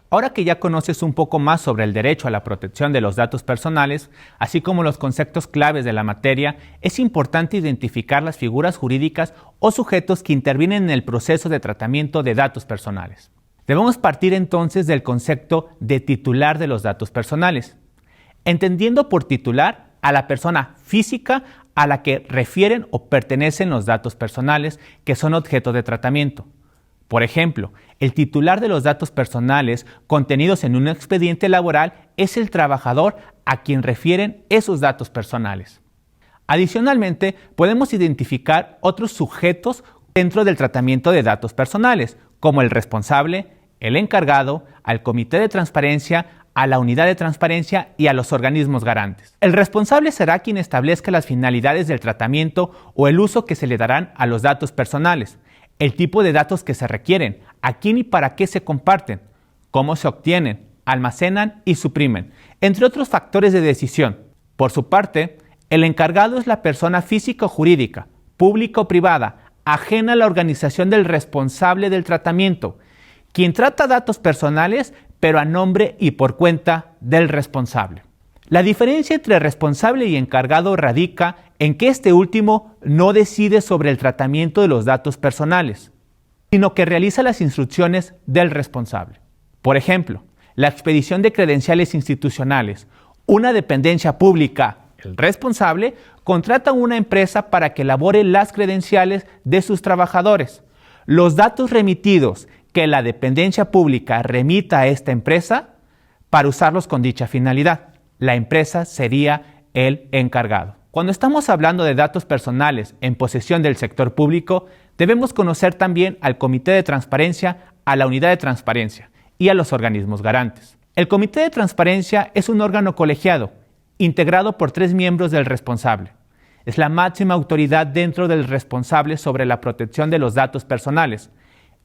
Ahora que ya conoces un poco más sobre el derecho a la protección de los datos personales, así como los conceptos claves de la materia, es importante identificar las figuras jurídicas o sujetos que intervienen en el proceso de tratamiento de datos personales. Debemos partir entonces del concepto de titular de los datos personales, entendiendo por titular a la persona física a la que refieren o pertenecen los datos personales que son objeto de tratamiento. Por ejemplo, el titular de los datos personales contenidos en un expediente laboral es el trabajador a quien refieren esos datos personales. Adicionalmente, podemos identificar otros sujetos dentro del tratamiento de datos personales, como el responsable, el encargado, al comité de transparencia, a la unidad de transparencia y a los organismos garantes. El responsable será quien establezca las finalidades del tratamiento o el uso que se le darán a los datos personales, el tipo de datos que se requieren, a quién y para qué se comparten, cómo se obtienen, almacenan y suprimen, entre otros factores de decisión. Por su parte, el encargado es la persona física o jurídica, pública o privada, ajena a la organización del responsable del tratamiento, quien trata datos personales, pero a nombre y por cuenta del responsable. La diferencia entre responsable y encargado radica en que este último no decide sobre el tratamiento de los datos personales, sino que realiza las instrucciones del responsable. Por ejemplo, la expedición de credenciales institucionales. Una dependencia pública, el responsable, contrata a una empresa para que elabore las credenciales de sus trabajadores. Los datos remitidos que la dependencia pública remita a esta empresa para usarlos con dicha finalidad. La empresa sería el encargado. Cuando estamos hablando de datos personales en posesión del sector público, debemos conocer también al Comité de Transparencia, a la Unidad de Transparencia y a los organismos garantes. El Comité de Transparencia es un órgano colegiado, integrado por 3 miembros del responsable. Es la máxima autoridad dentro del responsable sobre la protección de los datos personales,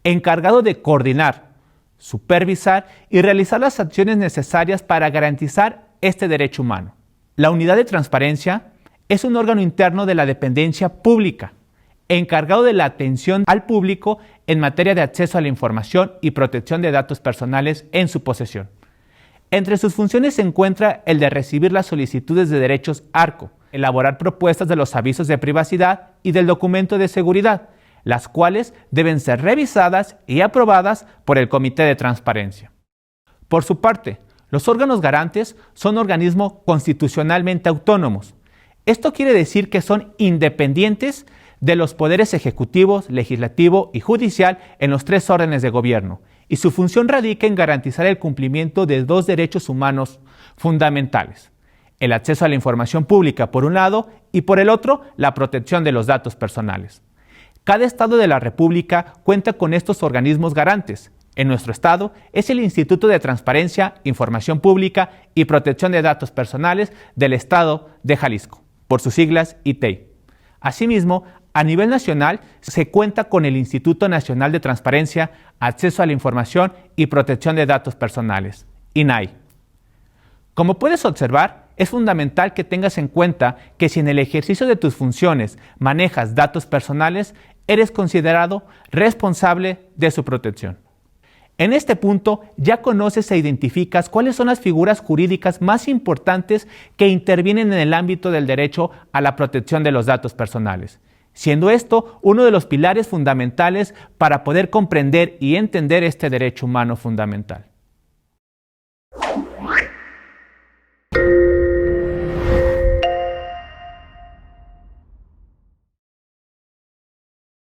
encargado de coordinar, supervisar y realizar las acciones necesarias para garantizar este derecho humano. La Unidad de Transparencia es un órgano interno de la dependencia pública, encargado de la atención al público en materia de acceso a la información y protección de datos personales en su posesión. Entre sus funciones se encuentra el de recibir las solicitudes de derechos ARCO, elaborar propuestas de los avisos de privacidad y del documento de seguridad, las cuales deben ser revisadas y aprobadas por el Comité de Transparencia. Por su parte, los órganos garantes son organismos constitucionalmente autónomos. Esto quiere decir que son independientes de los poderes ejecutivo, legislativo y judicial en los 3 órdenes de gobierno, y su función radica en garantizar el cumplimiento de 2 derechos humanos fundamentales: el acceso a la información pública por un lado y por el otro, la protección de los datos personales. Cada estado de la República cuenta con estos organismos garantes. En nuestro estado es el Instituto de Transparencia, Información Pública y Protección de Datos Personales del Estado de Jalisco, por sus siglas ITEI. Asimismo, a nivel nacional se cuenta con el Instituto Nacional de Transparencia, Acceso a la Información y Protección de Datos Personales, INAI. Como puedes observar, es fundamental que tengas en cuenta que si en el ejercicio de tus funciones manejas datos personales, eres considerado responsable de su protección. En este punto ya conoces e identificas cuáles son las figuras jurídicas más importantes que intervienen en el ámbito del derecho a la protección de los datos personales, siendo esto uno de los pilares fundamentales para poder comprender y entender este derecho humano fundamental.